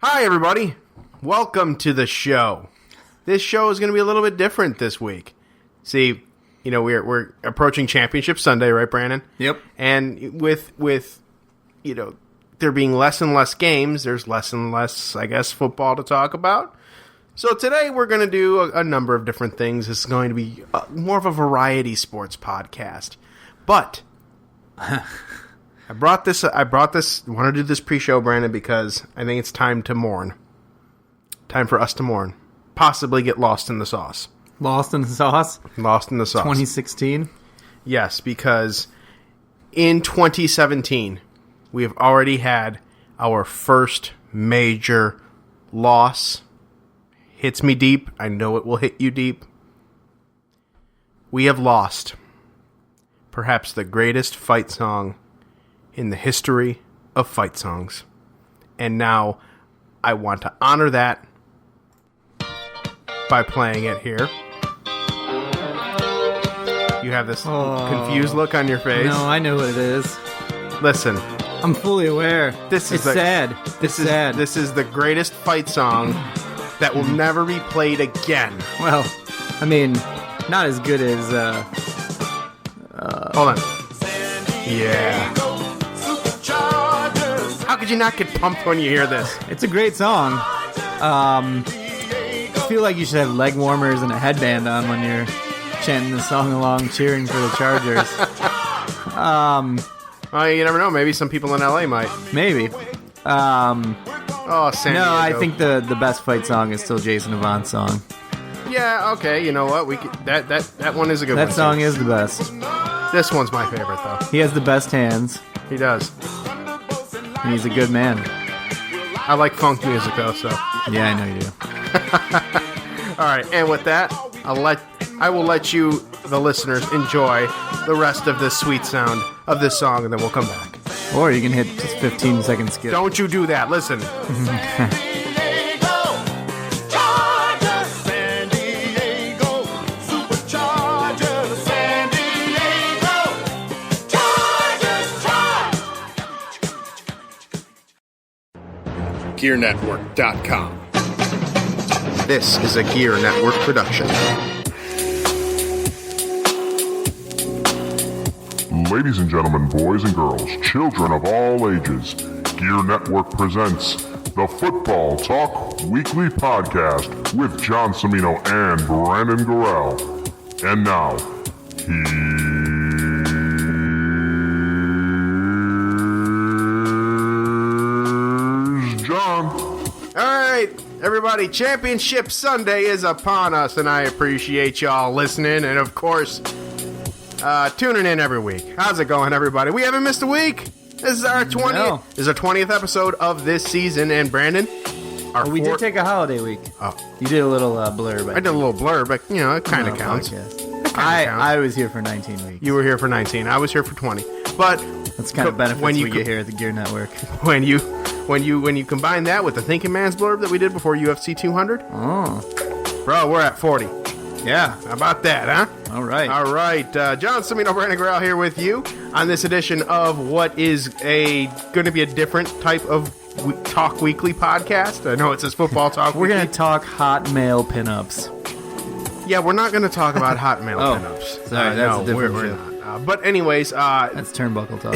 Hi, everybody. Welcome to the show. This show is going to be a little bit different this week. See, you know, we're approaching Championship Sunday, right, Brandon? Yep. And with you know, there being less and less games, there's less and less, I guess, football to talk about. So today we're going to do a number of different things. It's going to be more of a variety sports podcast. But I wanted to do this pre-show, Brandon, because I think it's time to mourn. Time for us to mourn. Possibly get lost in the sauce. Lost in the sauce? Lost in the sauce. 2016? Yes, because in 2017, we have already had our first major loss. Hits me deep. I know it will hit you deep. We have lost perhaps the greatest fight song in the history of fight songs. And now I want to honor that by playing it here. You have this confused look on your face. No, I know what it is. Listen. I'm fully aware. It's sad. This is the greatest fight song that will never be played again. Well, I mean, not as good as... Hold on. Yeah. How could you not get pumped when you hear this? It's a great song. I feel like you should have leg warmers and a headband on when you're chanting the song along, cheering for the Chargers. Well, you never know. Maybe some people in LA might. Maybe. San Diego. No, I think the best fight song is still Jason Avant's song. Yeah, okay. You know what? That one is a good one. That song is the best. This one's my favorite, though. He has the best hands. He does. And he's a good man. I like funk music, though, so. Yeah, I know you do. All right, and with that, I will let you, the listeners, enjoy the rest of this sweet sound of this song, and then we'll come back. Or you can hit just 15-second skip. Don't you do that. Listen. GearNetwork.com. This is a Gear Network production. Ladies and gentlemen, boys and girls, children of all ages, Gear Network presents the Football Talk Weekly Podcast with John Cimino and Brandon Gorell. And now, here's John. All right, everybody, Championship Sunday is upon us, and I appreciate y'all listening, and of course, tuning in every week. How's it going, everybody? We haven't missed a week. This is our 20th. No. This is our 20th episode of this season, and Brandon, we did take a holiday week. Oh, you did a little blurb. I did a little blurb, but you know it kind of counts. I was here for 19 weeks. You were here for 19. I was here for 20. But that's kind of benefits we get here at the Gear Network. When you combine that with the Thinking Man's blurb that we did before UFC 200, bro, we're at 40. Yeah, how about that, huh? All right. John Cimino, Brandon Gorell here with you on this edition of what is going to be a different type of Talk Weekly podcast. I know it says Football Talk We're Weekly. going to talk hot male pinups. Yeah, we're not going to talk about hot male pinups. Sorry, that's a different we're not. But anyways... that's turnbuckle talk.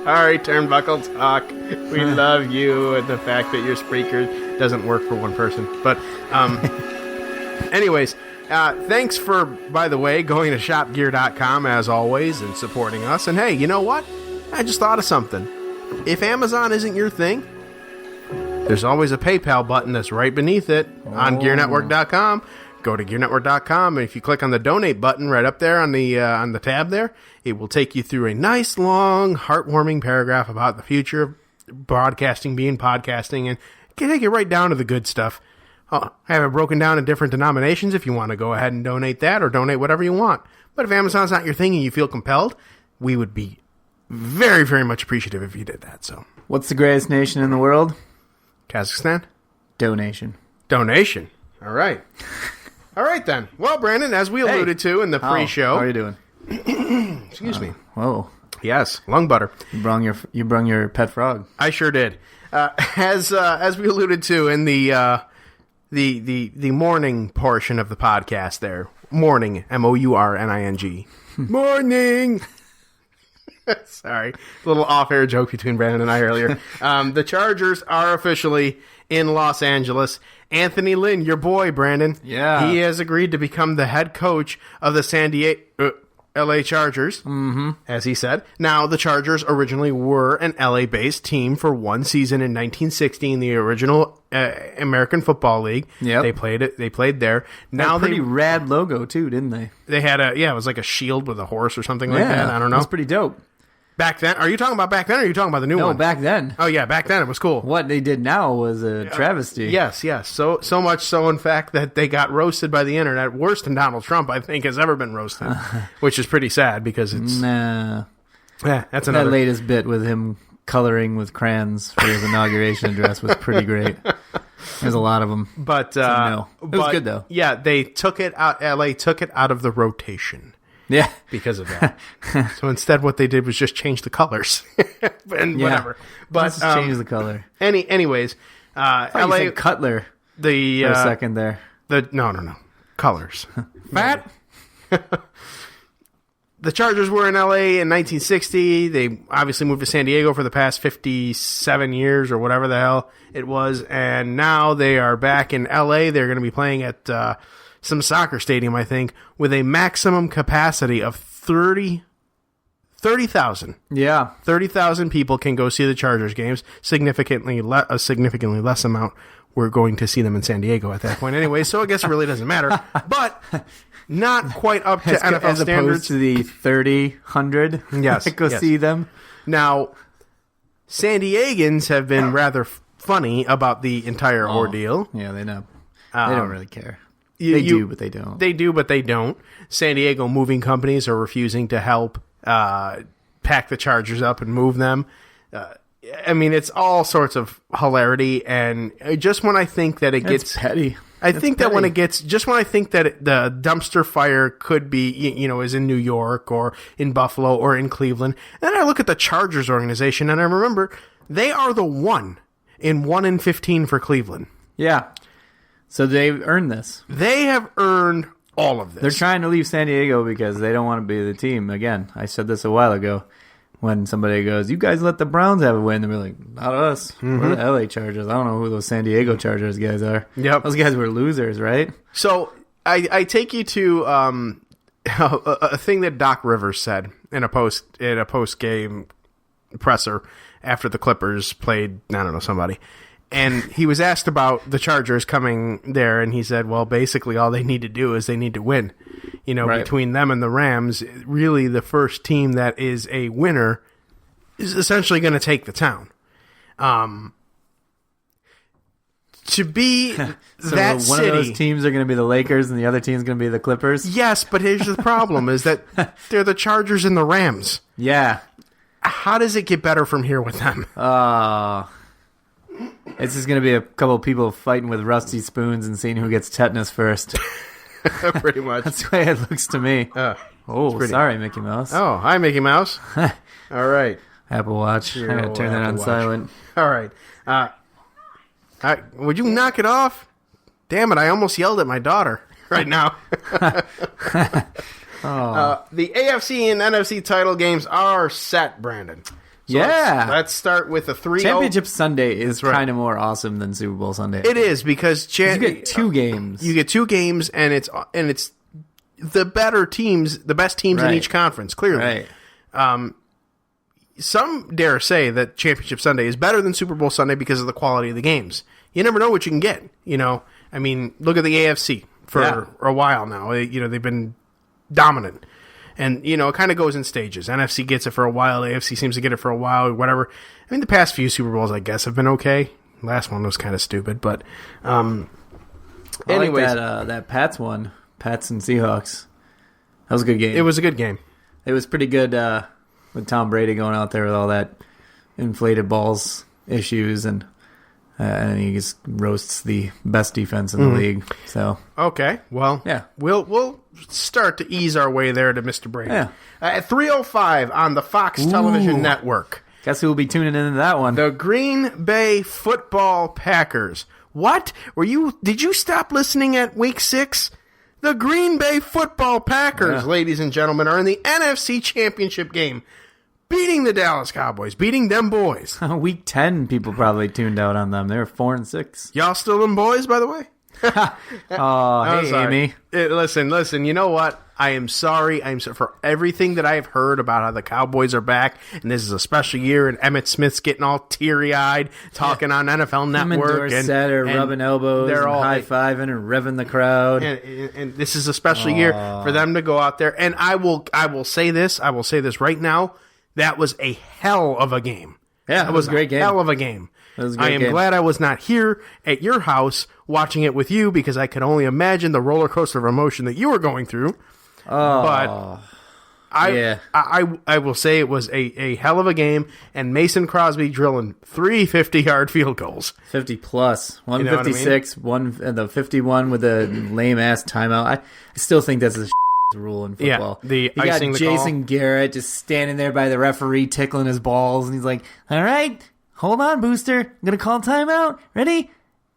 Sorry, Turnbuckle Talk. We love you and the fact that your speaker doesn't work for one person. But, anyways, thanks for, by the way, going to shopgear.com as always and supporting us. And hey, you know what? I just thought of something. If Amazon isn't your thing, there's always a PayPal button that's right beneath it on gearnetwork.com. Go to gearnetwork.com, and if you click on the donate button right up there on the tab there, it will take you through a nice, long, heartwarming paragraph about the future of broadcasting being podcasting, and can take you right down to the good stuff. I have it broken down in different denominations if you want to go ahead and donate that or donate whatever you want. But if Amazon's not your thing and you feel compelled, we would be very, very much appreciative if you did that. So, what's the greatest nation in the world? Kazakhstan? Donation. All right. All right, then. Well, Brandon, as we alluded to in the pre-show... How are you doing? Excuse me. Whoa. Yes, lung butter. You brung your pet frog. I sure did. As we alluded to in the morning portion of the podcast there. Morning, M-O-U-R-N-I-N-G. Morning! Sorry. A little off-air joke between Brandon and I earlier. The Chargers are officially in Los Angeles. Anthony Lynn, your boy, Brandon. Yeah. He has agreed to become the head coach of the LA Chargers, as he said. Now, the Chargers originally were an LA-based team for one season in 1960 in the original American Football League. Yep. They played there. Now a pretty rad logo, too, didn't they? They had it was like a shield with a horse or something like that. I don't know. That's pretty dope. Back then? Are you talking about back then, or are you talking about the new one? No, back then. Oh, yeah, back then it was cool. What they did now was a travesty. Yes. So much so, in fact, that they got roasted by the internet worse than Donald Trump, I think, has ever been roasted, which is pretty sad because it's... Nah. Yeah, that's another... That latest bit with him coloring with crayons for his inauguration address was pretty great. There's a lot of them. But, no. It was good, though. Yeah, they took it out... LA took it out of the rotation. Yeah. Because of that. So instead what they did was just change the colors. And whatever. But let's just change the color. Anyways, LA... You said Cutler for a second there. No. Colors. Fat? The Chargers were in LA in 1960. They obviously moved to San Diego for the past 57 years or whatever the hell it was. And now they are back in LA. They're going to be playing at some soccer stadium, I think, with a maximum capacity of 30,000. Yeah. 30,000 people can go see the Chargers games. A significantly less amount we're going to see them in San Diego at that point anyway, so I guess it really doesn't matter. But not quite up to NFL as standards. Opposed to the 3,000 Yes. see them. Now, San Diegans have been rather funny about the entire ordeal. Yeah, they know. They don't really care. They do, but they don't. They do, but they don't. San Diego moving companies are refusing to help pack the Chargers up and move them. I mean, it's all sorts of hilarity, and just when I think that it gets petty, I think that when I think that the dumpster fire could be, is in New York or in Buffalo or in Cleveland, then I look at the Chargers organization and I remember they are the 1 in 15 for Cleveland. Yeah. So they've earned this. They have earned all of this. They're trying to leave San Diego because they don't want to be the team. Again, I said this a while ago when somebody goes, you guys let the Browns have a win. And we're like, not us. Mm-hmm. We're the LA Chargers. I don't know who those San Diego Chargers guys are. Yep. Those guys were losers, right? So I take you to a thing that Doc Rivers said in a post game presser after the Clippers played, I don't know, somebody. And he was asked about the Chargers coming there, and he said, well, basically all they need to do is they need to win. Right. Between them and the Rams, really the first team that is a winner is essentially going to take the town. To be so that one city, of those teams are going to be the Lakers, and the other team's going to be the Clippers? Yes, but here's the problem, is that they're the Chargers and the Rams. Yeah. How does it get better from here with them? It's just going to be a couple of people fighting with rusty spoons and seeing who gets tetanus first. Pretty much. That's the way it looks to me. Sorry, Mickey Mouse. Oh, hi, Mickey Mouse. All right. Apple Watch. I'm going to turn that on silent. All right. Would you knock it off? Damn it, I almost yelled at my daughter right now. The AFC and NFC title games are set, Brandon. So let's start with the 3-0. Championship Sunday is kind of more awesome than Super Bowl Sunday. It is because you get 2 games. You get 2 games, and it's the better teams, the best teams in each conference. Clearly, right. Some dare say that Championship Sunday is better than Super Bowl Sunday because of the quality of the games. You never know what you can get. I mean, look at the AFC for a while now. They've been dominant. And, it kind of goes in stages. NFC gets it for a while. AFC seems to get it for a while, whatever. I mean, the past few Super Bowls, I guess, have been okay. Last one was kind of stupid, but... anyways. Like that Pats one. Pats and Seahawks. That was a good game. It was a good game. It was pretty good with Tom Brady going out there with all that inflated balls issues, and he just roasts the best defense in the league. So okay, well, yeah, we'll start to ease our way there to Mr. Brady. Yeah. At 3:05 on the Fox Television Network. Guess who will be tuning into that one? The Green Bay Football Packers. What? Did you stop listening at week 6? The Green Bay Football Packers, ladies and gentlemen, are in the NFC Championship game, beating the Dallas Cowboys, beating them boys. Week 10, people probably tuned out on them. They were 4-6. Y'all still them boys, by the way? Oh, hey, Amy. Listen, you know what? I am sorry. For everything that I've heard about how the Cowboys are back, and this is a special year, and Emmitt Smith's getting all teary-eyed, talking on NFL Network. And are rubbing elbows, they're all high-fiving and revving the crowd. And this is a special year for them to go out there. And I will say this right now. That was a hell of a game. Yeah, it was a great game. Hell of a game. I am glad I was not here at your house watching it with you, because I could only imagine the roller coaster of emotion that you were going through. But I will say it was a hell of a game, and Mason Crosby drilling 3 50-yard field goals. 50 plus. 156, the 51 with a lame-ass timeout. I still think that's a rule in football. Yeah, you got Jason Garrett just standing there by the referee tickling his balls, and he's like, all right, hold on, Booster. I'm going to call timeout. Ready?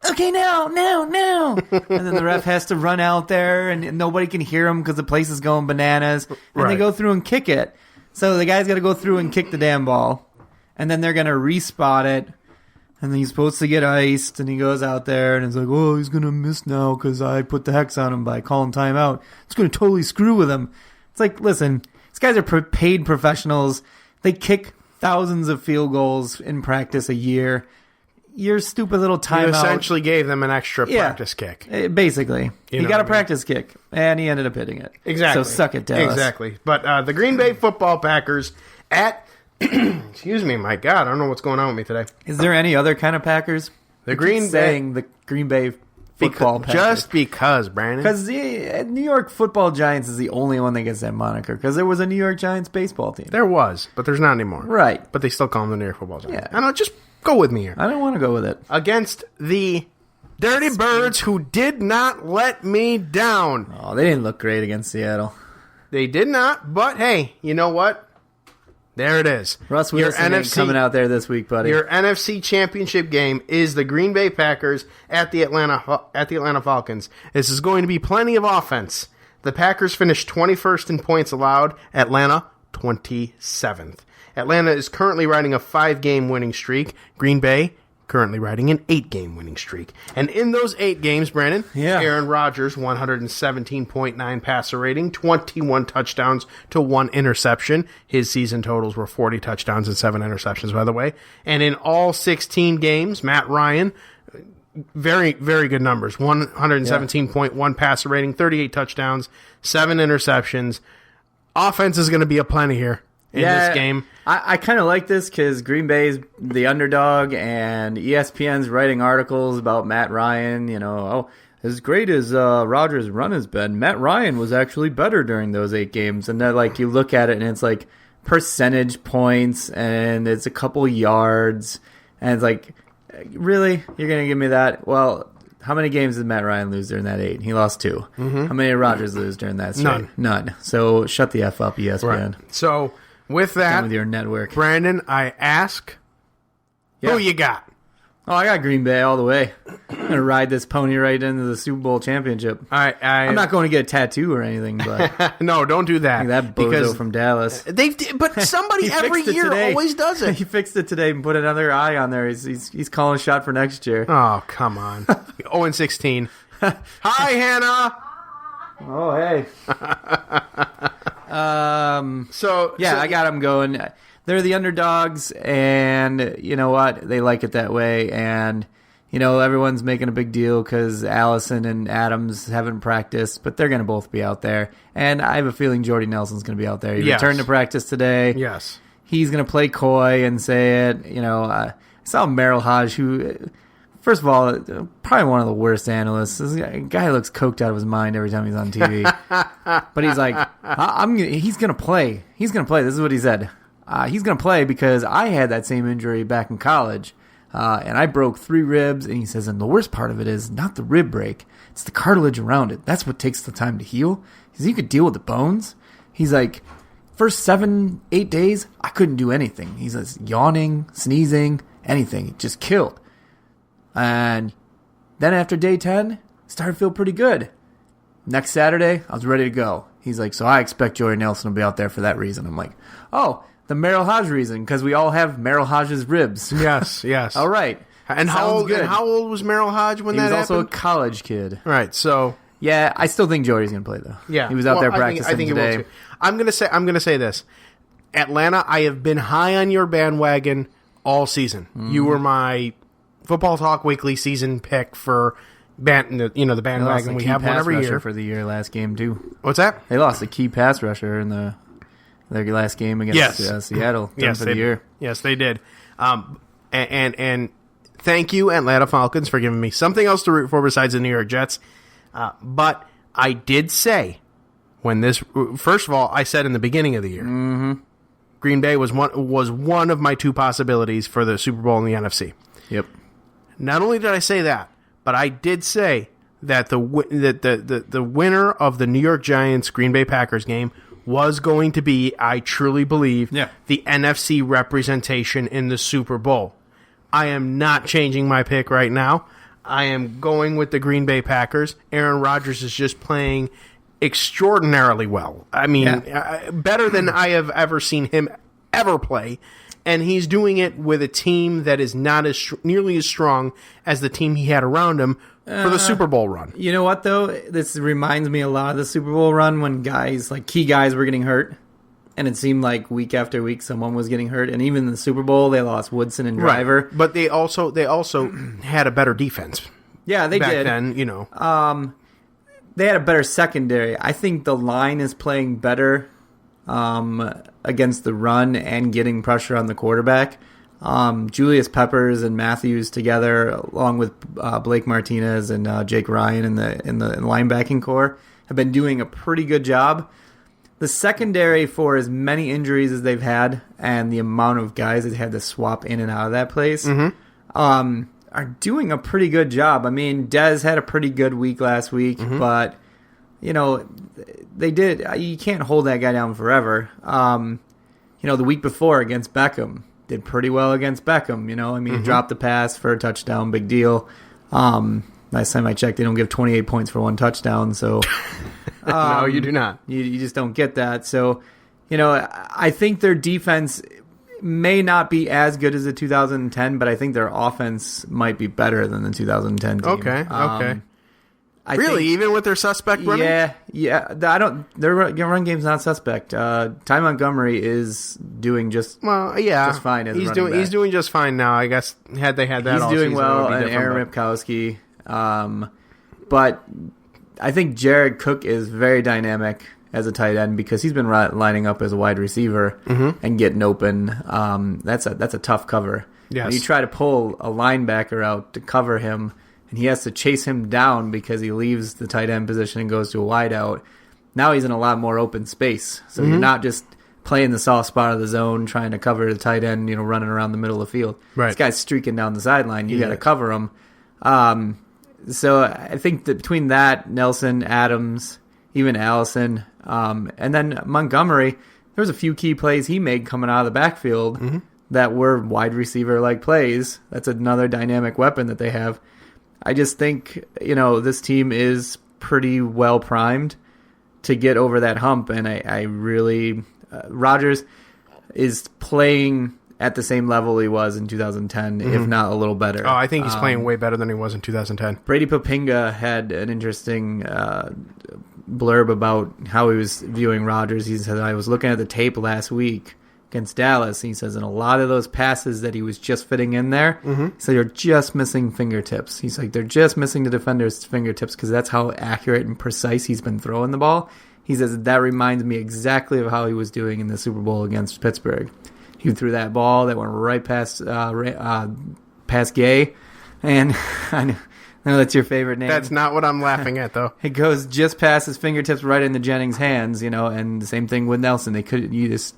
Okay, now. And then the ref has to run out there, and nobody can hear him because the place is going bananas. And they go through and kick it. So the guy's got to go through and kick the damn ball. And then they're going to respot it. And then he's supposed to get iced, and he goes out there, and it's like, oh, he's going to miss now because I put the hex on him by calling timeout. It's going to totally screw with him. It's like, listen, these guys are paid professionals. They kick thousands of field goals in practice a year. Your stupid little timeout. You essentially gave them an extra practice kick. Basically. He got a practice kick, and he ended up hitting it. Exactly. So suck it, Dallas. Exactly. But the Green Bay Football Packers excuse me, my God, I don't know what's going on with me today. Is there any other kind of Packers? The Green Bay Football Packers. Just because, Brandon. Because the New York Football Giants is the only one that gets that moniker. Because there was a New York Giants baseball team. There was, but there's not anymore. Right. But they still call them the New York Football Giants. Yeah. I know, just go with me here. I don't want to go with it. Against the Dirty Birds, who did not let me down. Oh, they didn't look great against Seattle. They did not, but hey, you know what? There it is. Russ Wilson ain't coming out there this week, buddy. Your NFC Championship game is the Green Bay Packers at the Atlanta Falcons. This is going to be plenty of offense. The Packers finished 21st in points allowed. Atlanta, 27th. Atlanta is currently riding a 5-game winning streak. Green Bay currently riding an 8-game winning streak. And in those 8 games, Brandon, Aaron Rodgers, 117.9 passer rating, 21 touchdowns to 1 interception. His season totals were 40 touchdowns and 7 interceptions, by the way. And in all 16 games, Matt Ryan, very, very good numbers. 117.1 passer rating, 38 touchdowns, 7 interceptions. Offense is going to be aplenty here in this game. I kind of like this because Green Bay's the underdog, and ESPN's writing articles about Matt Ryan. You know, as great as Rodgers' run has been, Matt Ryan was actually better during those 8 games. And then, like, you look at it, and it's like percentage points, and it's a couple yards, and it's like, really? You're going to give me that? Well, how many games did Matt Ryan lose during that 8? He lost 2. Mm-hmm. How many did Rodgers lose during that straight? None. So shut the F up, ESPN. Right. So with that, with your network, Brandon, I ask, who you got? Oh, I got Green Bay all the way. I'm going to ride this pony right into the Super Bowl championship. I'm not going to get a tattoo or anything, but no, don't do that. That bozo from Dallas. But somebody every year always does it. He fixed it today and put another eye on there. He's calling a shot for next year. Oh, come on. 0-16. Hi, Hannah. Oh, hey. I got them going. They're the underdogs, and you know what? They like it that way. And, you know, everyone's making a big deal because Allison and Adams haven't practiced, but they're going to both be out there. And I have a feeling Jordy Nelson's going to be out there. He returned to practice today. Yes. He's going to play coy and say it. You know, I saw Merrill Hodge, who, first of all, probably one of the worst analysts. This guy looks coked out of his mind every time he's on TV. But he's like, he's going to play. He's going to play. This is what he said. He's going to play because I had that same injury back in college, and I broke 3 ribs. And he says, and the worst part of it is not the rib break. It's the cartilage around it. That's what takes the time to heal. He says, you could deal with the bones. He's like, first 7-8 days, I couldn't do anything. He's just yawning, sneezing, anything. It just killed. And then after day 10, started to feel pretty good. Next Saturday, I was ready to go. He's like, so I expect Joey Nelson will be out there for that reason. I'm like, oh, the Merrill Hodge reason, because we all have Merrill Hodge's ribs. Yes, yes. All right. And how old was Merrill Hodge when that happened? He was also a college kid. Right, so... Yeah, I still think Joey's going to play, though. Yeah. He was out there practicing today. He will too. I'm going to say this. Atlanta, I have been high on your bandwagon all season. Mm-hmm. You were my Football Talk Weekly season pick for the bandwagon we have one every year for the year last game too. What's that? They lost a key pass rusher in their last game against Seattle. Yes, for the year. Yes, they did. And thank you, Atlanta Falcons, for giving me something else to root for besides the New York Jets. But I did say first of all, I said in the beginning of the year, Green Bay was one of my two possibilities for the Super Bowl in the NFC. Yep. Not only did I say that, but I did say that the winner of the New York Giants Green Bay Packers game was going to be, I truly believe, the NFC representation in the Super Bowl. I am not changing my pick right now. I am going with the Green Bay Packers. Aaron Rodgers is just playing extraordinarily well. I mean, better than I have ever seen him ever play. And he's doing it with a team that is not nearly as strong as the team he had around him for the Super Bowl run. You know what, though? This reminds me a lot of the Super Bowl run when key guys were getting hurt. And it seemed like week after week someone was getting hurt. And even in the Super Bowl, they lost Woodson and Driver. Right. But they also had a better defense. Yeah, they did. Back then, they had a better secondary. I think the line is playing better against the run and getting pressure on the quarterback. Julius Peppers and Matthews together, along with Blake Martinez and Jake Ryan in the linebacking core, have been doing a pretty good job. The secondary, for as many injuries as they've had and the amount of guys that had to swap in and out of that place, are doing a pretty good job. I mean, Dez had a pretty good week last week, but they did. You can't hold that guy down forever. The week before against Beckham, did pretty well against Beckham. He dropped the pass for a touchdown, big deal. Last time I checked, they don't give 28 points for one touchdown, so no, you do not. You just don't get that. So, I think their defense may not be as good as the 2010, but I think their offense might be better than the 2010 team. Okay. Really, even with their suspect running? Yeah. Their run game's not suspect. Ty Montgomery is doing just fine as a running back. He's doing just fine now. I guess had they had that, he's all doing season, well. And Aaron Ripkowski, but I think Jared Cook is very dynamic as a tight end because he's been lining up as a wide receiver and getting open. That's a tough cover. Yes. When you try to pull a linebacker out to cover him, and he has to chase him down because he leaves the tight end position and goes to a wide out. Now he's in a lot more open space. So you're not just playing the soft spot of the zone, trying to cover the tight end, running around the middle of the field. Right. This guy's streaking down the sideline. You got to cover him. So I think that between that, Nelson, Adams, even Allison, and then Montgomery, there was a few key plays he made coming out of the backfield that were wide receiver-like plays. That's another dynamic weapon that they have. I just think, this team is pretty well primed to get over that hump, and I really Rodgers is playing at the same level he was in 2010, if not a little better. Oh, I think he's playing way better than he was in 2010. Brady Papinga had an interesting blurb about how he was viewing Rodgers. He said, I was looking at the tape last week against Dallas, and he says, in a lot of those passes that he was just fitting in there, so you're just missing fingertips. He's like, they're just missing the defender's fingertips because that's how accurate and precise he's been throwing the ball. He says, that reminds me exactly of how he was doing in the Super Bowl against Pittsburgh. He threw that ball that went right past Gay, and I know that's your favorite name. That's not what I'm laughing at, though. It goes just past his fingertips right into Jennings' hands, and the same thing with Nelson. You just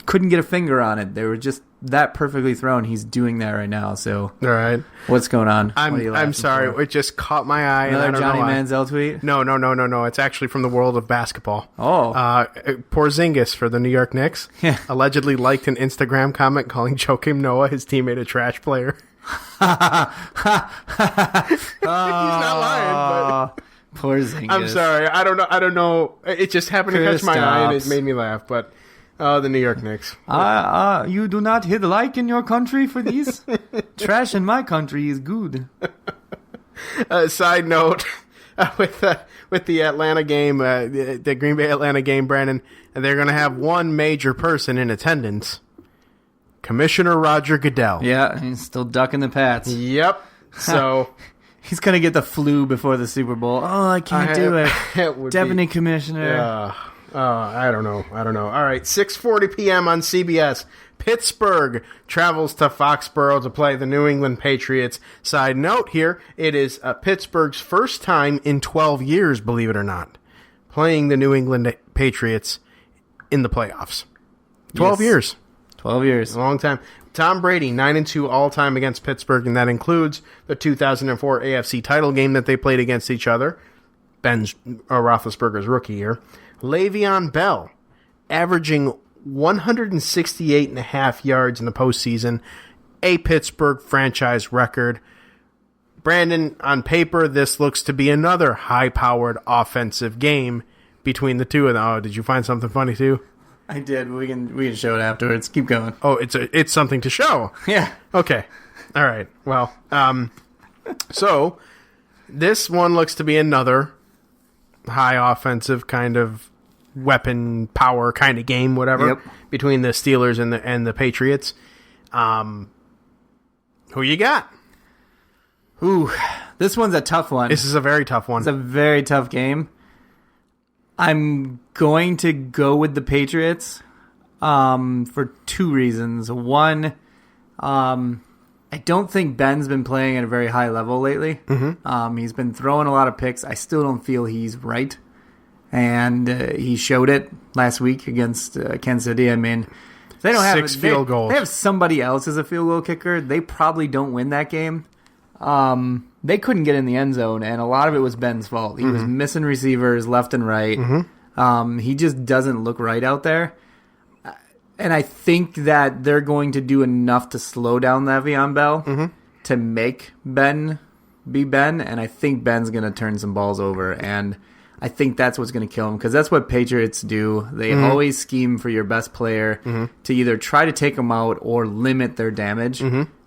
couldn't get a finger on it. They were just that perfectly thrown. He's doing that right now. So, All right. what's going on? What are you I'm laughing sorry. for? It just caught my eye. Another and I don't Johnny know why. Manziel tweet? No. It's actually from the world of basketball. Oh. Porzingis for the New York Knicks Yeah. allegedly liked an Instagram comment calling Joakim Noah, his teammate, a trash player. He's not lying, but Porzingis. I'm sorry. I don't know. It just happened to catch my eye and it Kristaps. made me laugh. But the New York Knicks. You do not hit like in your country for these? Trash in my country is good. Side note, with the Atlanta game, the Green Bay Atlanta game, Brandon, they're going to have one major person in attendance. Commissioner Roger Goodell. Yeah, he's still ducking the Pats. Yep. So He's going to get the flu before the Super Bowl. Oh, I can't do it. it would Deputy be, Commissioner. I don't know. All right, 6:40 p.m. on CBS. Pittsburgh travels to Foxborough to play the New England Patriots. Side note here, it is Pittsburgh's first time in 12 years, believe it or not, playing the New England Patriots in the playoffs. 12 Yes. years. 12 years. A long time. Tom Brady, 9-2 all-time against Pittsburgh, and that includes the 2004 AFC title game that they played against each other. Ben Roethlisberger's rookie year. Le'Veon Bell, averaging 168.5 yards in the postseason, a Pittsburgh franchise record. Brandon, on paper, this looks to be another high-powered offensive game between the two of them. Oh, did you find something funny too? I did. We can show it afterwards. Keep going. Oh, it's something to show. Yeah. Okay. All right. Well, so this one looks to be another high offensive kind of weapon power kind of game, whatever, Yep. between the Steelers and the Patriots. Who you got? Ooh, this one's a tough one. This is a very tough one. It's a very tough game. I'm going to go with the Patriots for two reasons. One, I don't think Ben's been playing at a very high level lately. Mm-hmm. He's been throwing a lot of picks. I still don't feel he's right. And he showed it last week against Kansas City. I mean, if they don't have 6 field goals. They have somebody else as a field goal kicker. They probably don't win that game. They couldn't get in the end zone, and a lot of it was Ben's fault. He was missing receivers left and right. He just doesn't look right out there. And I think that they're going to do enough to slow down Le'Veon Bell to make Ben be Ben, and I think Ben's going to turn some balls over, and I think that's what's going to kill him, because that's what Patriots do. They always scheme for your best player to either try to take them out or limit their damage,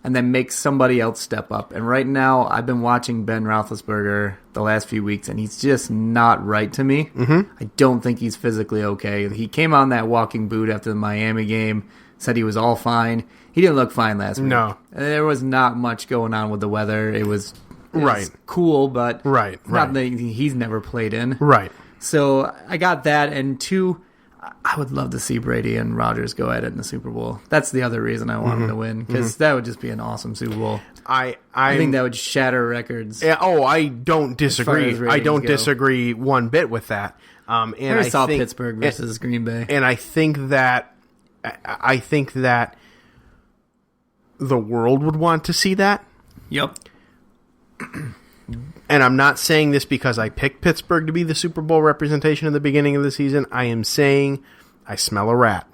and then make somebody else step up. And right now, I've been watching Ben Roethlisberger the last few weeks, and he's just not right to me. I don't think he's physically okay. He came on that walking boot after the Miami game, said he was all fine. He didn't look fine last week. No. There was not much going on with the weather. It was Right. cool, but Right. not that he's never played in. Right. So I got that, and two, I would love to see Brady and Rodgers go at it in the Super Bowl. That's the other reason I want them to win, because that would just be an awesome Super Bowl. I think that would shatter records. Yeah, I don't disagree. as I ratings don't go. disagree one bit with that. And I saw think, Pittsburgh versus Green Bay. And I think that the world would want to see that. Yep. And I'm not saying this because I picked Pittsburgh to be the Super Bowl representation at the beginning of the season. I am saying I smell a rat.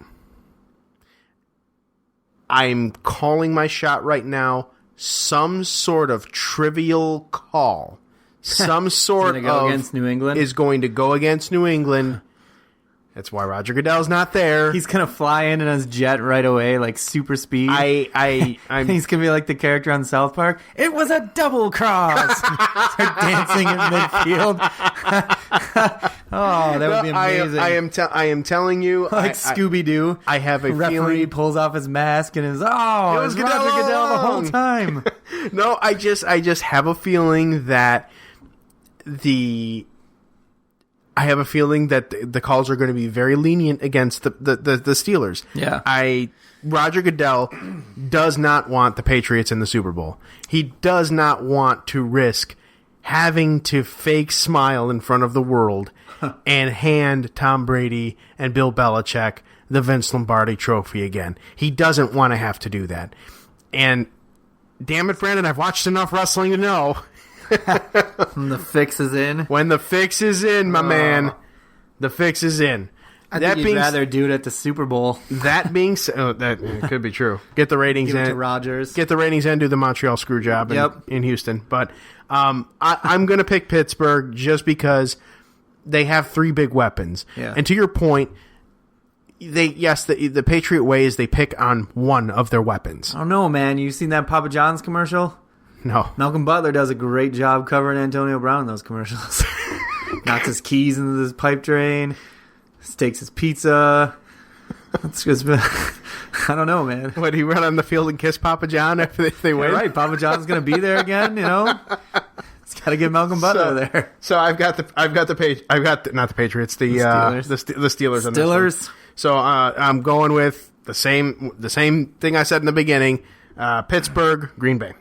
I'm calling my shot right now. Some sort of trivial call. Some sort Gonna go of against New England? is going to go against New England. That's why Roger Goodell's not there. He's gonna fly in his jet right away, like super speed. I'm He's gonna be like the character on South Park. It was a double cross. Start dancing in midfield. Oh, that would be amazing. I am telling you, like Scooby Doo. I have a referee feeling. pulls off his mask and is it was was Roger Goodell Goodell the whole along. time. No, I just have a feeling that the calls are going to be very lenient against the Steelers. Yeah. Roger Goodell does not want the Patriots in the Super Bowl. He does not want to risk having to fake smile in front of the world and hand Tom Brady and Bill Belichick the Vince Lombardi trophy again. He doesn't want to have to do that. And damn it, Brandon, I've watched enough wrestling to know. When the fix is in. When the fix is in, my man. The fix is in. I think you'd rather do it at the Super Bowl. That being said, that could be true. Get the ratings Give in. it to Rodgers. Get the ratings in, do the Montreal screw job in Houston. But I'm going to pick Pittsburgh just because they have 3 big weapons. Yeah. And to your point, the Patriot way is they pick on one of their weapons. I don't know, man. You seen that Papa John's commercial? No. Malcolm Butler does a great job covering Antonio Brown in those commercials. Knocks his keys into this pipe drain. Takes his pizza. That's just, I don't know, man. Would he run on the field and kiss Papa John after they win? Right, Papa John's going to be there again, you know? It's got to get Malcolm Butler there. So not the Patriots, the Steelers. The Steelers. On this Steelers. one. So I'm going with the same thing I said in the beginning. Pittsburgh, Green Bay.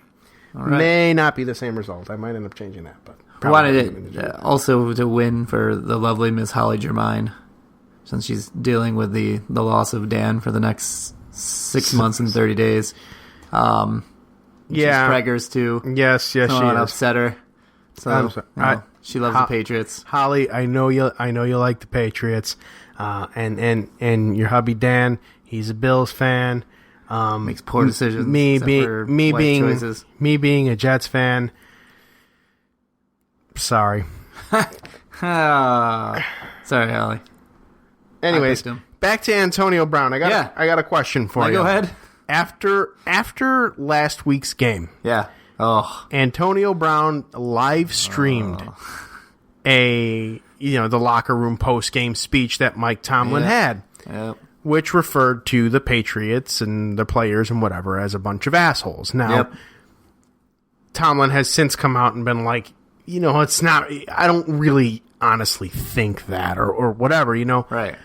All right. May not be the same result. I might end up changing that, but I wanted it also to win for the lovely Miss Holly Germain, since she's dealing with the loss of Dan for the next 6 months and 30 days. Yeah. She's preggers too. Yes, she is. Upset her. So she loves the Patriots. Holly, I know you like the Patriots, and your hubby Dan, he's a Bills fan. Makes poor decisions. Me being a Jets fan. Sorry. Sorry, Holly. Anyways, back to Antonio Brown. I got a question for you. Go ahead. After last week's game, Antonio Brown live streamed the locker room post game speech that Mike Tomlin had, which referred to the Patriots and the players and whatever as a bunch of assholes. Now, Tomlin has since come out and been like, it's not. I don't really honestly think that or whatever. Right.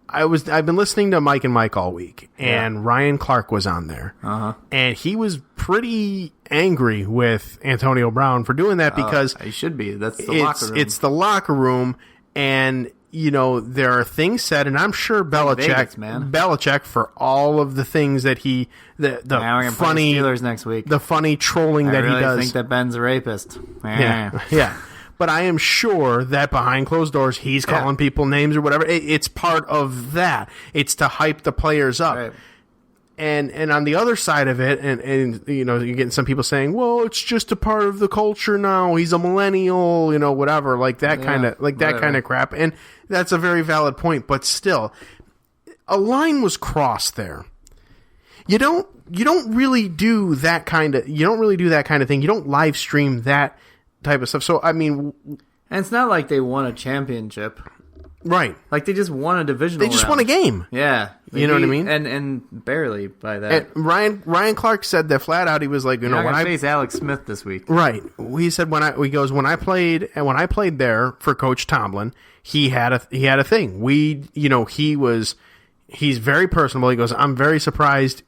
I've been listening to Mike and Mike all week, and Ryan Clark was on there, and he was pretty angry with Antonio Brown for doing that because he should be. That's the locker room. It's the locker room, and there are things said, and I'm sure Belichick for all of the things that the funny Steelers next week, the funny trolling that he does. I think that Ben's a rapist. Yeah. But I am sure that behind closed doors, he's calling people names or whatever. It's part of that. It's to hype the players up. Right. And on the other side of it, and you're getting some people saying, well, it's just a part of the culture now. He's a millennial, whatever, like that kind of crap. And that's a very valid point. But still, a line was crossed there. You don't really do that kind of thing. You don't live stream that type of stuff. So I mean, and it's not like they won a championship, right? Like they just won a divisional. They just won a game. Yeah, you know what I mean. And barely by that. And Ryan Clark said that flat out. He was like, when I face Alex Smith this week, right? He said when I played there for Coach Tomlin, he had a thing. He's very personable. He goes, I'm very surprised.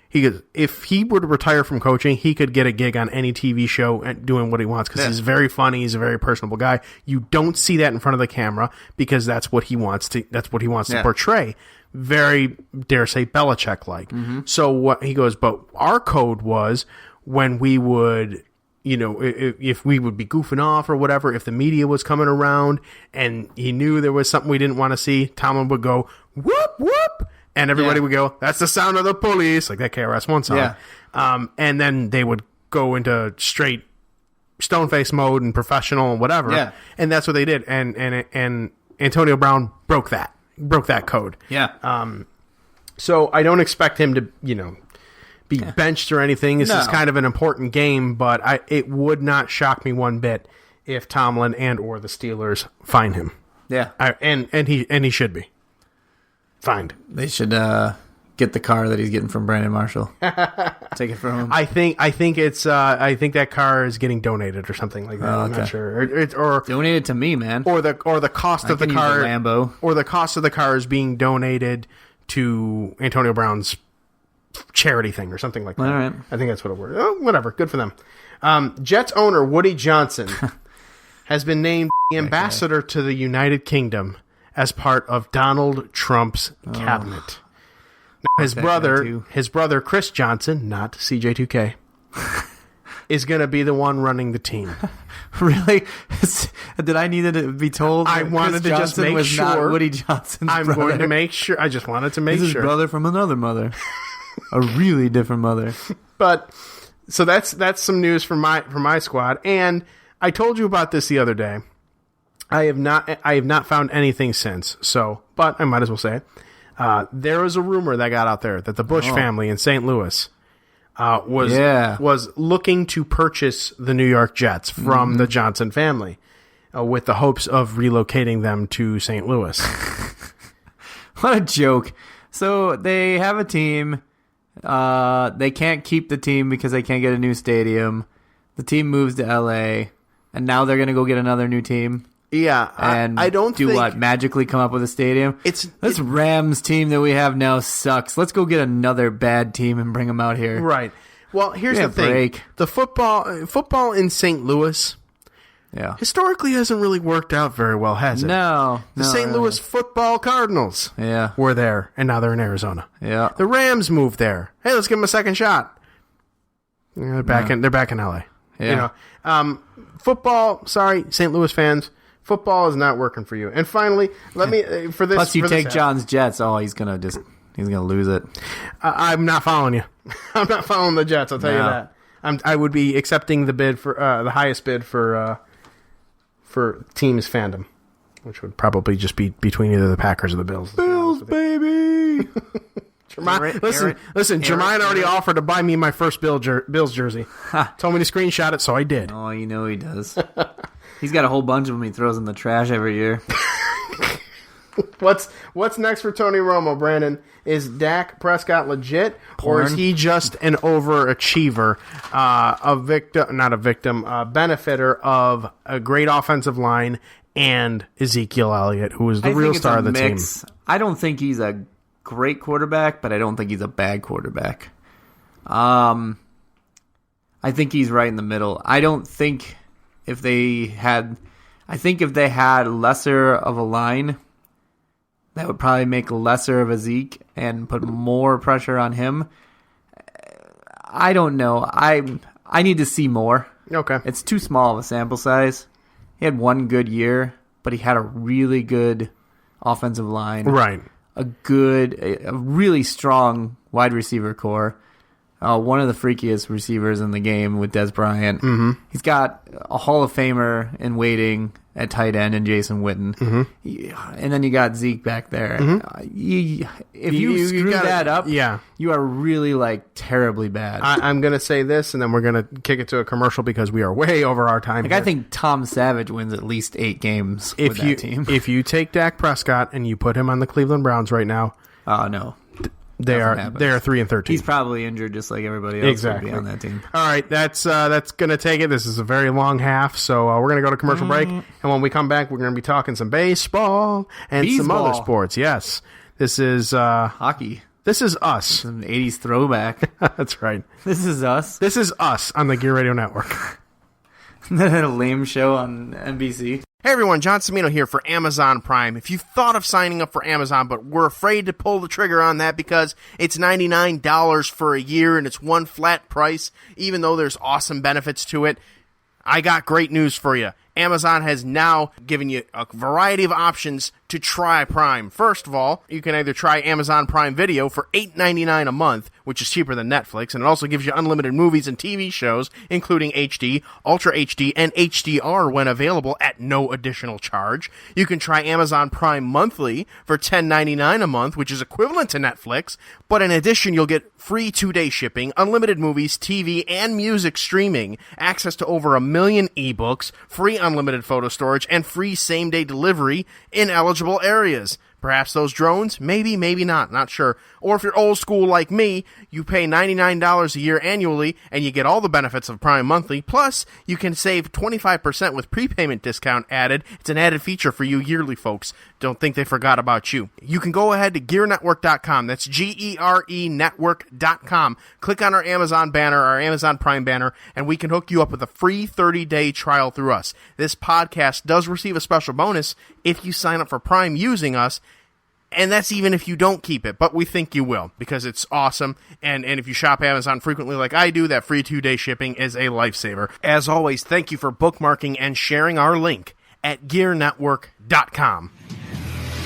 He goes, if he were to retire from coaching, he could get a gig on any TV show and doing what he wants because he's very funny. He's a very personable guy. You don't see that in front of the camera because that's what he wants to portray. Very, dare say, Belichick-like. Mm-hmm. So what he goes, but our code was when we would, if we would be goofing off or whatever, if the media was coming around and he knew there was something we didn't want to see, Tomlin would go, whoop, whoop. And everybody would go, that's the sound of the police, like that KRS-One song. Yeah. And then they would go into straight stone-face mode and professional and whatever. Yeah. And that's what they did. And Antonio Brown broke that code. Yeah. So I don't expect him to, be benched or anything. This is kind of an important game, but it would not shock me one bit if Tomlin and or the Steelers fine him. Yeah. And he should be. Fined. They should get the car that he's getting from Brandon Marshall. Take it from him. I think that car is getting donated or something like that. I'm not sure. Or donated to me, man. Or the cost of the car, Lambo. Or the cost of the car is being donated to Antonio Brown's charity thing or something like that. All right. I think that's what it was. Oh, whatever. Good for them. Jets owner Woody Johnson has been named ambassador to the United Kingdom as part of Donald Trump's cabinet. Now, his brother Chris Johnson, not CJ2K, is going to be the one running the team. Really? Did I need to be told? I wanted to just make was sure. Not Woody Johnson's I'm brother. going to make sure. I just wanted to make This sure. is brother from another mother. A really different mother. But so that's some news from my squad. And I told you about this the other day. I have not found anything since. So, but I might as well say it. There was a rumor that got out there that the Bush family in St. Louis was looking to purchase the New York Jets from the Johnson family with the hopes of relocating them to St. Louis. What a joke. So they have a team. They can't keep the team because they can't get a new stadium. The team moves to LA, and now they're going to go get another new team. Yeah, and I don't do think... what, magically come up with a stadium? This Rams team that we have now sucks. Let's go get another bad team and bring them out here. Right. Well, here's the thing. The football in St. Louis historically hasn't really worked out very well, has it? No. The St. Louis football Cardinals were there, and now they're in Arizona. Yeah. The Rams moved there. Hey, let's give them a second shot. They're back in LA. Yeah. You know, football, sorry, St. Louis fans, football is not working for you. And finally, let me for this. Plus, you for take this John's Jets. Oh, he's gonna lose it. I'm not following you. I'm not following the Jets. I'll tell you that. I would be accepting the bid for the highest bid for teams fandom, which would probably just be between either the Packers or the Bills. Bills, baby. Listen. Jermaine already offered to buy me my first Bills jersey. Told me to screenshot it, so I did. Oh, you know he does. He's got a whole bunch of them he throws in the trash every year. What's next for Tony Romo, Brandon? Is Dak Prescott legit, or is he just an overachiever, benefiter of a great offensive line and Ezekiel Elliott, who is the real star of the team? I don't think he's a great quarterback, but I don't think he's a bad quarterback. I think he's right in the middle. I think if they had lesser of a line, that would probably make lesser of a Zeke and put more pressure on him. I don't know. I need to see more. Okay. It's too small of a sample size. He had one good year, but he had a really good offensive line. Right. A really strong wide receiver core. One of the freakiest receivers in the game with Des Bryant. Mm-hmm. He's got a Hall of Famer in waiting at tight end in Jason Witten. Mm-hmm. And then you got Zeke back there. Mm-hmm. If you screw that up, yeah, you are really terribly bad. I'm going to say this, and then we're going to kick it to a commercial because we are way over our time. I think Tom Savage wins at least 8 games with that team. If you take Dak Prescott and you put him on the Cleveland Browns right now, no. They are 3-13. He's probably injured just like everybody else would be on that team. All right, that's going to take it. This is a very long half, so we're going to go to commercial break, and when we come back, we're going to be talking some baseball and some other sports. Yes, this is hockey. This is us. Some 80s throwback. That's right. This is us. This is us on the Gear Radio Network. A lame show on NBC. Hey everyone, John Cimino here for Amazon Prime. If you've thought of signing up for Amazon but were afraid to pull the trigger on that because it's $99 for a year and it's one flat price, even though there's awesome benefits to it, I got great news for you. Amazon has now given you a variety of options to try Prime. First of all, you can either try Amazon Prime Video for $8.99 a month, which is cheaper than Netflix, and it also gives you unlimited movies and TV shows, including HD, Ultra HD, and HDR when available at no additional charge. You can try Amazon Prime Monthly for $10.99 a month, which is equivalent to Netflix, but in addition, you'll get free 2-day shipping, unlimited movies, TV, and music streaming, access to over 1 million ebooks, free unlimited photo storage, and free same-day delivery in eligible areas. Perhaps those drones? Maybe, maybe not. Not sure. Or if you're old school like me, you pay $99 a year annually, and you get all the benefits of Prime monthly. Plus, you can save 25% with prepayment discount added. It's an added feature for you yearly folks. Don't think they forgot about you. You can go ahead to GearNetwork.com. That's GERE Network.com. Click on our Amazon banner, our Amazon Prime banner, and we can hook you up with a free 30-day trial through us. This podcast does receive a special bonus if you sign up for Prime using us, and that's even if you don't keep it, but we think you will, because it's awesome, and if you shop Amazon frequently like I do, that free 2-day shipping is a lifesaver. As always, thank you for bookmarking and sharing our link at GearNetwork.com.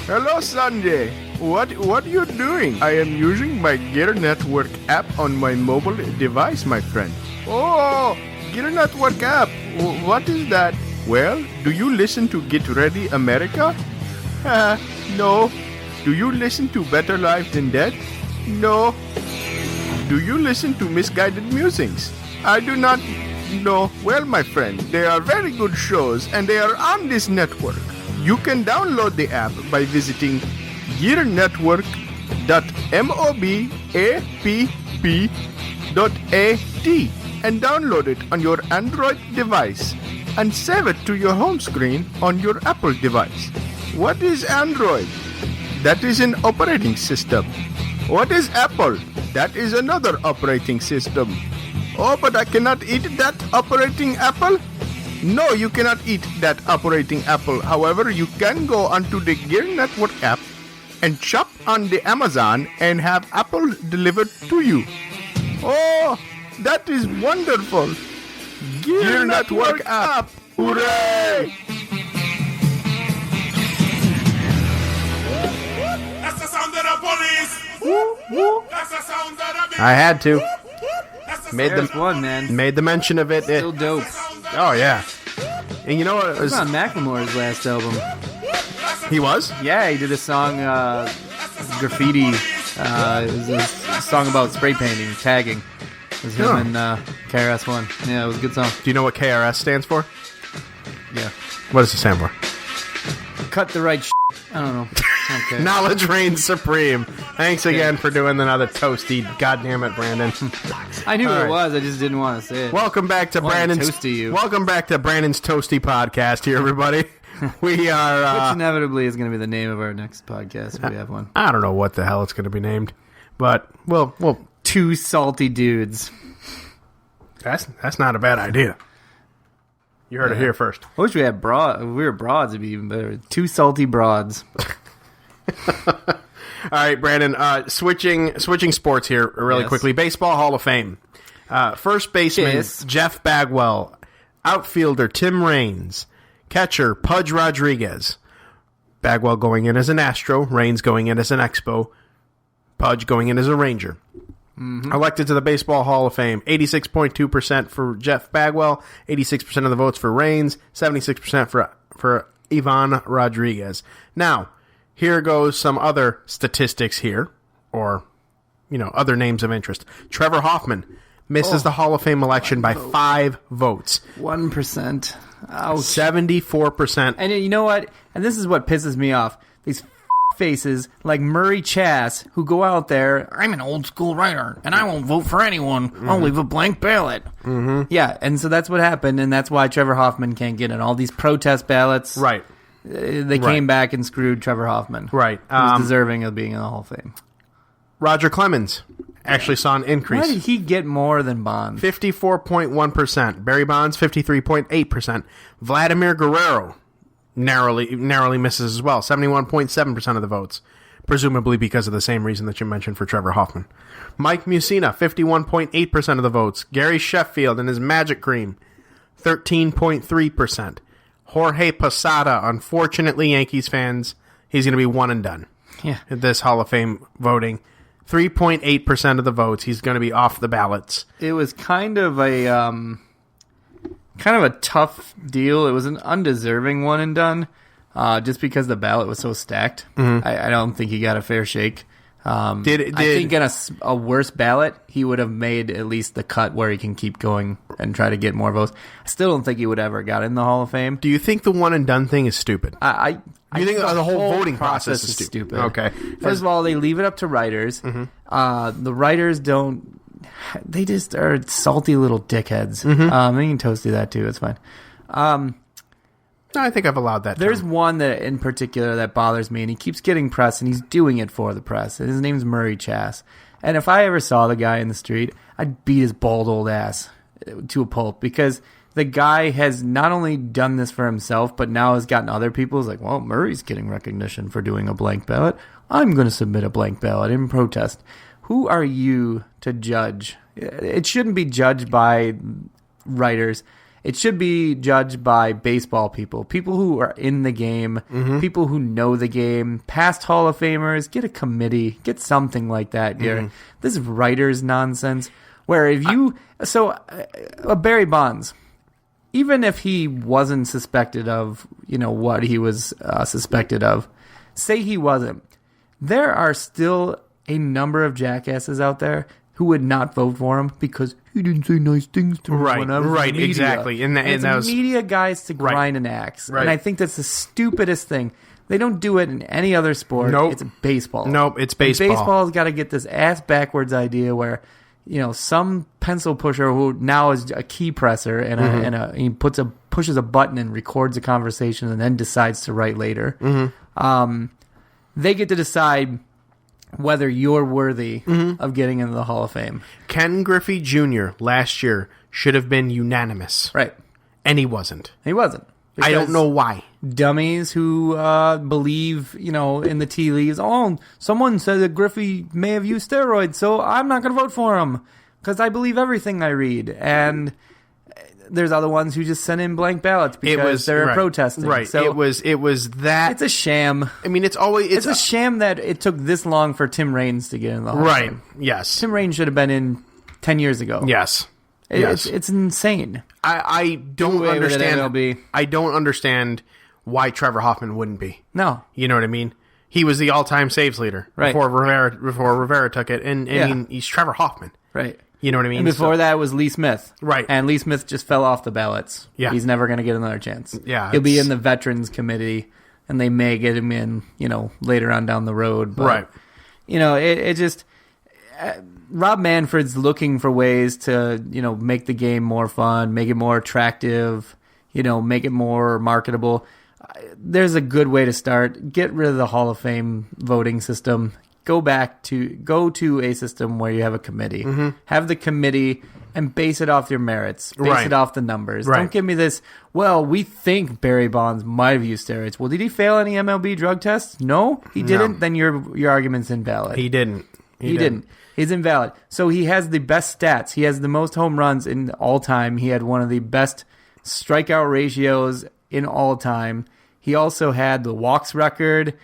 Hello, Sanjay. What are you doing? I am using my Gear Network app on my mobile device, my friend. Oh, Gear Network app. What is that? Well, do you listen to Get Ready America? No. Do you listen to Better Life Than Dead? No. Do you listen to Misguided Musings? I do not. No. Well, my friend, they are very good shows and they are on this network. You can download the app by visiting gearnetwork.mobapp.at and download it on your Android device and save it to your home screen on your Apple device. What is Android? That is an operating system. What is Apple? That is another operating system. Oh, but I cannot eat that operating apple? No, you cannot eat that operating apple. However, you can go onto the Gear Network app and shop on the Amazon and have Apple delivered to you. Oh, that is wonderful. Gear Network app. Hooray! That's the sound of the police. That's the sound of the I had to. There's one, man. Made the mention of it. Still dope. Oh, yeah. And you know what? It was on Macklemore's last album. He was? Yeah, he did a song, graffiti. It was a song about spray painting, tagging. It was him and KRS-One. Yeah, it was a good song. Do you know what KRS stands for? Yeah. What does it stand for? Cut the right I don't know. Okay. Knowledge reigns supreme. Thanks again for doing another toasty. God damn it, Brandon. I knew All what right. it was. I just didn't want to say it. Welcome back to Wanted to Brandon's toasty you. Welcome back to Brandon's Toasty Podcast here, everybody. We are Which inevitably is going to be the name of our next podcast if we have one. I don't know what the hell it's going to be named, but well, Two salty dudes. that's not a bad idea. You heard it here first. I wish we had broad. If we were broads, it'd be even better. Two salty broads. All right, Brandon. Switching sports here really Yes. quickly. Baseball Hall of Fame. First baseman Yes. Jeff Bagwell. Outfielder Tim Raines. Catcher Pudge Rodriguez. Bagwell going in as an Astro. Raines going in as an Expo. Pudge going in as a Ranger. Elected to the Baseball Hall of Fame. 86.2% for Jeff Bagwell. 86% of the votes for Raines. 76% for Ivan Rodriguez. Now, here goes some other statistics here, or, other names of interest. Trevor Hoffman misses the Hall of Fame election by 5 votes. 1%. Ouch. 74%. And you know what? And this is what pisses me off. These faces like Murray Chass who go out there, I'm an old school writer, and I won't vote for anyone. I'll leave a blank ballot. Mm-hmm. Yeah, and so that's what happened, and that's why Trevor Hoffman can't get in. All these protest ballots. Right. They came back and screwed Trevor Hoffman. Right. He's deserving of being in the Hall of Fame. Roger Clemens actually saw an increase. Why did he get more than Bonds? 54.1%. Barry Bonds, 53.8%. Vladimir Guerrero narrowly misses as well. 71.7% of the votes. Presumably because of the same reason that you mentioned for Trevor Hoffman. Mike Mussina, 51.8% of the votes. Gary Sheffield and his Magic Cream, 13.3%. Jorge Posada, unfortunately, Yankees fans, he's going to be one and done. Yeah. At this Hall of Fame voting. 3.8% of the votes. He's going to be off the ballots. It was kind of a tough deal. It was an undeserving one and done, just because the ballot was so stacked. Mm-hmm. I don't think he got a fair shake. I think in a worse ballot, he would have made at least the cut where he can keep going and try to get more votes. I still don't think he would ever got in the Hall of Fame. Do you think the one and done thing is stupid? I You think the the whole voting process is stupid? Okay. First of all, they leave it up to writers. Mm-hmm. The writers don't. They just are salty little dickheads. Mm-hmm. They can toast you that too. It's fine. No, I think I've allowed that. There's term. one that in particular that bothers me, and he keeps getting press, and he's doing it for the press. And his name's Murray Chass. And if I ever saw the guy in the street, I'd beat his bald old ass to a pulp, because the guy has not only done this for himself, but now has gotten other people. It's like, well, Murray's getting recognition for doing a blank ballot. I'm going to submit a blank ballot in protest. Who are you to judge? It shouldn't be judged by writers. It should be judged by baseball people who are in the game, people who know the game, past Hall of Famers. Get a committee, get something like that, Garrett. This is writers' nonsense. Where if you... Barry Bonds, even if he wasn't suspected of, what he was suspected of, say he wasn't, there are still a number of jackasses out there who would not vote for him because he didn't say nice things to me. Right, exactly. And that was media guys to grind an axe. Right. And I think that's the stupidest thing. They don't do it in any other sport. Nope. It's baseball. Nope, it's baseball. And baseball's got to get this ass backwards idea where, some pencil pusher who now is a key presser and he pushes a button and records a conversation and then decides to write later. They get to decide whether you're worthy of getting into the Hall of Fame. Ken Griffey Jr. last year should have been unanimous. Right. And he wasn't. He wasn't. I don't know why. Dummies who believe, in the tea leaves, someone said that Griffey may have used steroids, so I'm not going to vote for him because I believe everything I read. And there's other ones who just send in blank ballots because they're protesting. Right. So it was that. It's a sham. I mean, it's a sham that it took this long for Tim Raines to get in the Hall of Fame. Yes. Tim Raines should have been in 10 years ago. Yes. It's insane. I don't understand. MLB. I don't understand why Trevor Hoffman wouldn't be. No. You know what I mean? He was the all-time saves leader before Rivera took it, and I mean, he's Trevor Hoffman. Right. You know what I mean? And before that was Lee Smith. Right. And Lee Smith just fell off the ballots. Yeah. He's never going to get another chance. Yeah. He'll be in the Veterans Committee, and they may get him in, later on down the road. But, right. It just... Rob Manfred's looking for ways to, make the game more fun, make it more attractive, make it more marketable. There's a good way to start. Get rid of the Hall of Fame voting system. Go to a system where you have a committee. Have the committee and base it off your merits. Base it off the numbers. Right. Don't give me this, well, we think Barry Bonds might have used steroids. Well, did he fail any MLB drug tests? No, he didn't. Then your argument's invalid. He didn't. He didn't. He's invalid. So he has the best stats. He has the most home runs in all time. He had one of the best strikeout ratios in all time. He also had the walks record.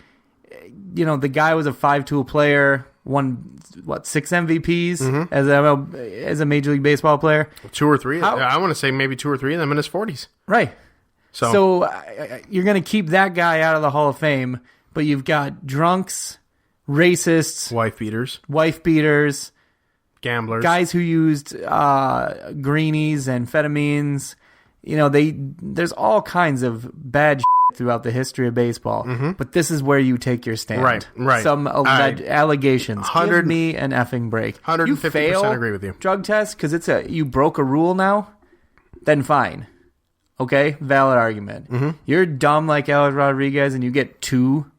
The guy was a 5-tool player, won, 6 MVPs as a Major League Baseball player? 2 or 3. I want to say maybe 2 or 3 of them in his 40s. Right. So you're going to keep that guy out of the Hall of Fame, but you've got drunks, racists, wife beaters, gamblers, guys who used greenies and amphetamines. There's all kinds of bad shit throughout the history of baseball. But this is where you take your stand. Right. Some allegations. Give me an effing break. 150% agree with you. Drug test because you broke a rule now. Then fine. Okay, valid argument. You're dumb like Alex Rodriguez, and you get two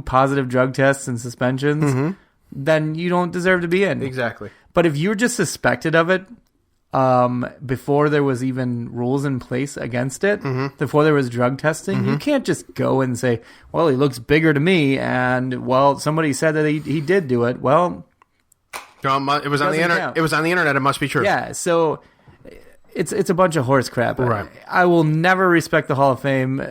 positive drug tests and suspensions, then you don't deserve to be in. Exactly. But if you're just suspected of it before there was even rules in place against it, before there was drug testing, you can't just go and say, well, he looks bigger to me, and, well, somebody said that he did do it. Well, it was on the internet. It was on the internet. It must be true. Yeah, so it's a bunch of horse crap. Right. I will never respect the Hall of Fame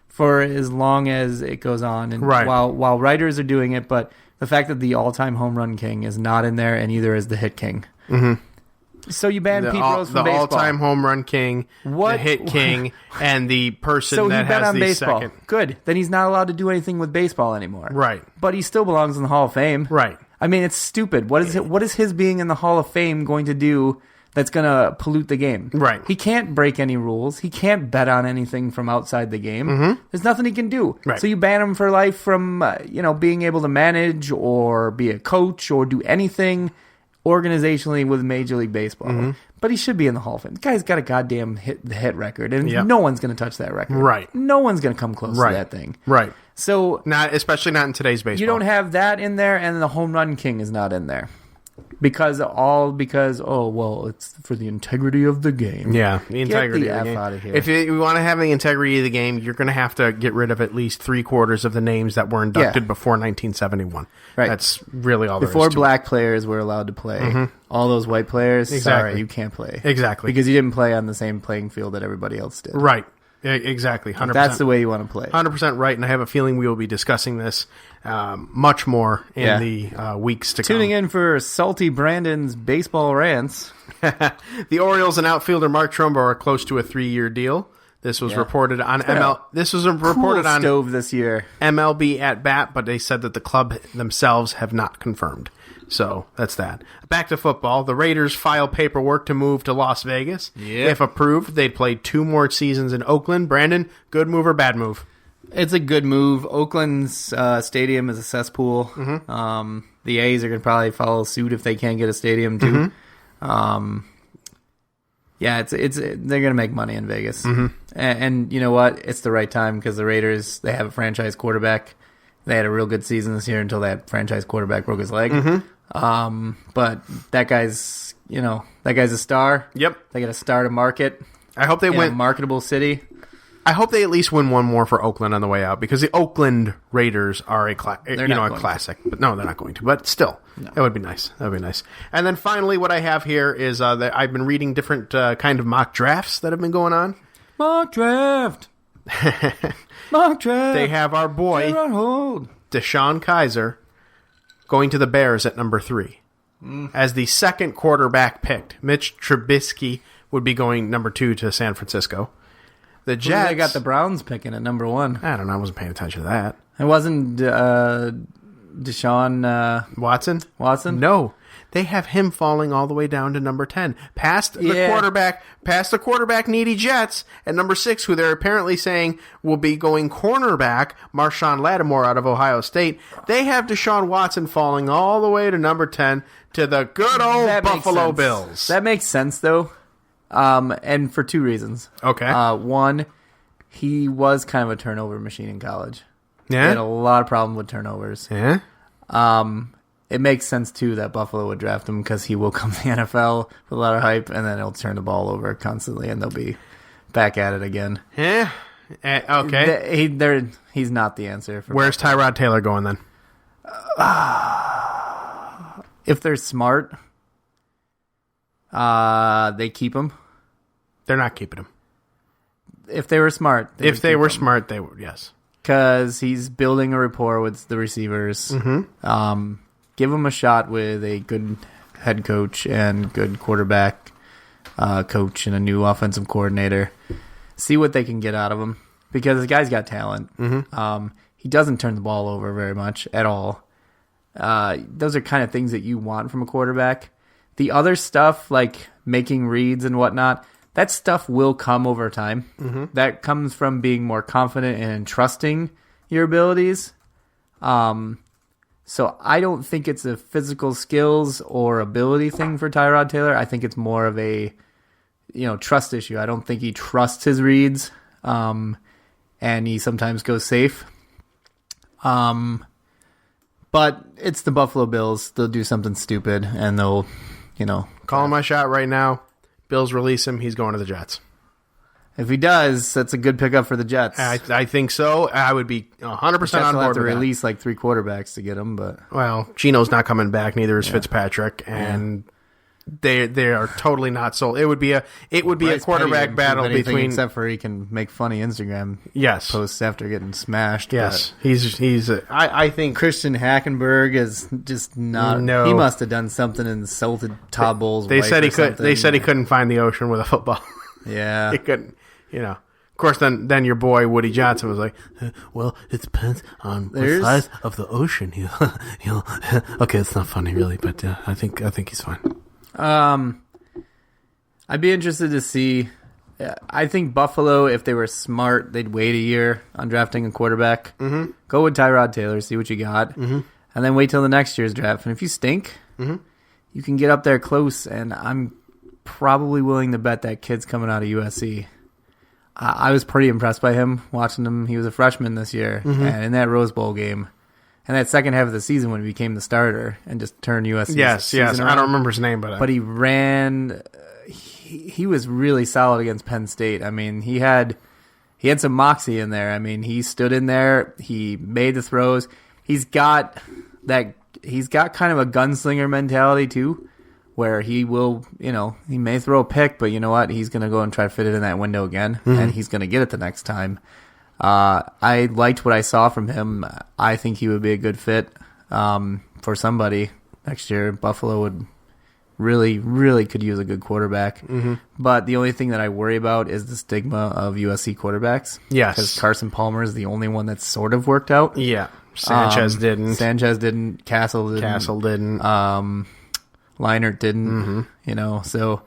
for as long as it goes on, and while writers are doing it, but the fact that the all-time home run king is not in there, and either is the hit king. So you ban Pete Rose from baseball. The all-time home run king, the hit king, and the person that has the baseball. Second. Good. Then he's not allowed to do anything with baseball anymore. Right. But he still belongs in the Hall of Fame. Right. I mean, it's stupid. What is his being in the Hall of Fame going to do that's going to pollute the game. Right. He can't break any rules. He can't bet on anything from outside the game. There's nothing he can do. Right. So you ban him for life from, being able to manage or be a coach or do anything organizationally with Major League Baseball. But he should be in the Hall of Fame. The guy's got a goddamn hit record, and no one's going to touch that record. Right. No one's going to come close to that thing. Right. So Especially not in today's baseball. you don't have that in there, and the home run king is not in there. Because it's for the integrity of the game. Yeah, the integrity Get the of the F game. out of here. If you want to have the integrity of the game, you're going to have to get rid of at least 3/4 of the names that were inducted before 1971. Right. That's really all Before there is to black players were allowed to play, all those white players, Exactly. sorry, you can't play. Exactly. Because you didn't play on the same playing field that everybody else did. it. Right. Exactly. 100%. That's the way you want to play. 100% right, and I have a feeling we will be discussing this much more in the weeks to Tuning come. in for Salty Brandon's baseball rants. The Orioles and outfielder Mark Trumbo are close to a 3-year deal. This was reported on This was reported on Stove this year. MLB at Bat, but they said that the club themselves have not confirmed. So that's that. Back to football. The Raiders file paperwork to move to Las Vegas. Yep. If approved, they'd play 2 more seasons in Oakland. Brandon, good move or bad move? It's a good move. Oakland's stadium is a cesspool. The A's are going to probably follow suit if they can't get a stadium too. They're going to make money in Vegas, and you know what? It's the right time because the Raiders, they have a franchise quarterback. They had a real good season this year until that franchise quarterback broke his leg. But that guy's a star. Yep. They got a star to market. I hope they in win. a marketable city. I hope they at least win one more for Oakland on the way out because the Oakland Raiders are a not going classic. But no, they're not going to. But still, that would be nice. That would be nice. And then finally, what I have here is that I've been reading different kind of mock drafts that have been going on. Mock draft. Mock draft. They have our boy They're on hold. Deshaun Kaiser going to the Bears at number 3 as the second quarterback picked. Mitch Trubisky would be going number 2 to San Francisco. The Jets. They got the Browns picking at number 1. I don't know. I wasn't paying attention to that. It wasn't Deshaun Watson? No. They have him falling all the way down to number 10. Past the quarterback needy Jets at number 6, who they're apparently saying will be going cornerback, Marshawn Lattimore out of Ohio State. They have Deshaun Watson falling all the way to number 10 to the good old Buffalo Bills. That makes sense, though. And for 2 reasons. Okay. One, he was kind of a turnover machine in college. Yeah. He had a lot of problem with turnovers. Yeah. It makes sense, too, that Buffalo would draft him because he will come to the NFL with a lot of hype, and then he'll turn the ball over constantly, and they'll be back at it again. Yeah. Okay. He's not the answer. Where's Tyrod Taylor going then? If they're smart, they keep him. They're not keeping him. If they were smart. If they were smart, they would, yes. Because he's building a rapport with the receivers. Give him a shot with a good head coach and good quarterback coach and a new offensive coordinator. See what they can get out of him. Because the guy's got talent. He doesn't turn the ball over very much at all. Those are kind of things that you want from a quarterback. The other stuff, like making reads and whatnot, that stuff will come over time. That comes from being more confident and trusting your abilities. So I don't think it's a physical skills or ability thing for Tyrod Taylor. I think it's more of a trust issue. I don't think he trusts his reads, and he sometimes goes safe. But it's the Buffalo Bills. They'll do something stupid, and they'll, Calling my shot right now. Bills release him. He's going to the Jets. If he does, that's a good pickup for the Jets. I think so. I would be 100% on Jets board will have to with that. release like 3 quarterbacks to get him, but Well, Geno's not coming back. Neither is Fitzpatrick, and they are totally not sold. It would be a Bryce quarterback Petty battle can do anything between. except for he can make funny Instagram Yes, posts after getting smashed. yes. He's. I think but Christian Hackenberg is just not. No. He must have done something and insulted Todd Bowles. they wife said he or could. something. They said he couldn't find the ocean with a football. Yeah, He couldn't. Of course, then your boy Woody Johnson was like, "Well, it depends on the size of the ocean." He'll. Okay, it's not funny really, but I think he's fine. I'd be interested to see. I think Buffalo, if they were smart, they'd wait a year on drafting a quarterback. Mm-hmm. Go with Tyrod Taylor, see what you got, and then wait till the next year's draft. And if you stink, you can get up there close. And I'm probably willing to bet that kid's coming out of USC. I was pretty impressed by him watching him. He was a freshman this year, and in that Rose Bowl game, and that second half of the season when he became the starter and just turned USC. Yes. Around. I don't remember his name, but he ran. He was really solid against Penn State. I mean, he had some moxie in there. I mean, he stood in there. He made the throws. He's got kind of a gunslinger mentality too, where he will, he may throw a pick, but you know what? He's going to go and try to fit it in that window again, and he's going to get it the next time. I liked what I saw from him. I think he would be a good fit for somebody next year. Buffalo would really, really could use a good quarterback. But the only thing that I worry about is the stigma of USC quarterbacks. Yes. Because Carson Palmer is the only one that's sort of worked out. yeah, Sanchez didn't. Castle didn't. Leinart didn't. So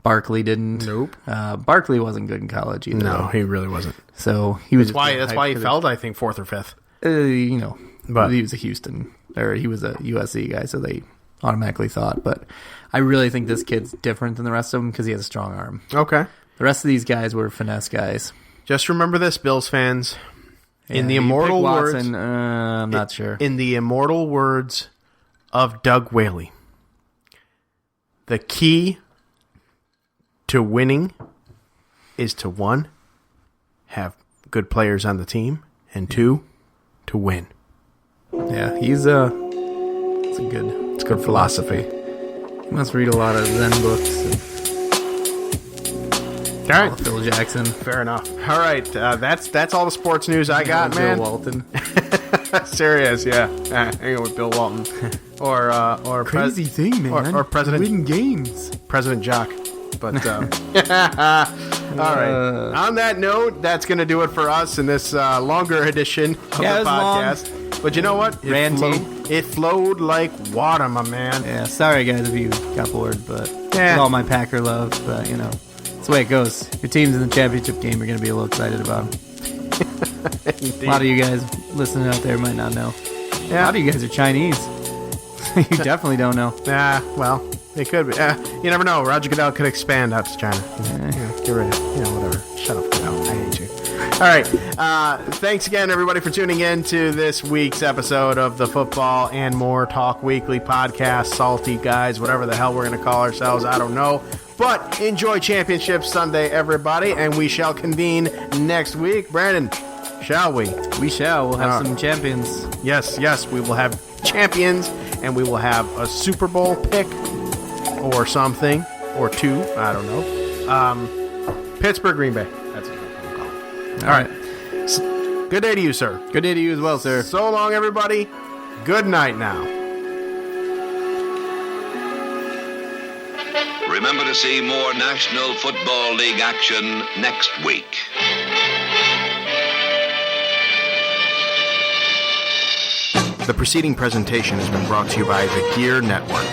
Barkley didn't. Nope. Barkley wasn't good in college either. No, he really wasn't. So he was. That's why he fell, I think, 4th or 5th. But he was a Houston, or he was a USC guy, so they automatically thought. But I really think this kid's different than the rest of them because he has a strong arm. Okay. The rest of these guys were finesse guys. Just remember this, Bills fans. In the immortal words, I'm not sure. In the immortal words of Doug Whaley, the key to winning is to 1, have good players on the team, and 2, to win. Yeah, it's good philosophy. He must read a lot of Zen books. All right, Phil Jackson. fair enough. All right, that's all the sports news I got, man. Bill Walton. Serious, yeah. Hanging with Bill Walton, or Crazy thing, man. or President Win games. President Jock. But all right. On that note, that's going to do it for us in this longer edition of the podcast. But you know what? It flowed like water, my man. Yeah, sorry guys if you got bored, but with all my Packer love, but it's the way it goes. Your team's in the championship game, you're going to be a little excited about them. A lot of you guys listening out there might not know. Yeah. A lot of you guys are Chinese. You definitely don't know. Well, they could be. You never know. Roger Goodell could expand out to China. Get rid of it. Whatever. Shut up, Goodell. I hate you. All right. Thanks again, everybody, for tuning in to this week's episode of the Football and More Talk Weekly podcast. Salty guys, whatever the hell we're going to call ourselves, I don't know. But enjoy Championship Sunday, everybody, and we shall convene next week. Brandon, shall we? We shall. We'll have some champions. Yes, we will have champions, and we will have a Super Bowl pick or something, or 2, I don't know. Pittsburgh, Green Bay. That's what I'm calling it. All right. Good day to you, sir. Good day to you as well, sir. So long, everybody. Good night now. Remember to see more National Football League action next week. The preceding presentation has been brought to you by the Gear Network.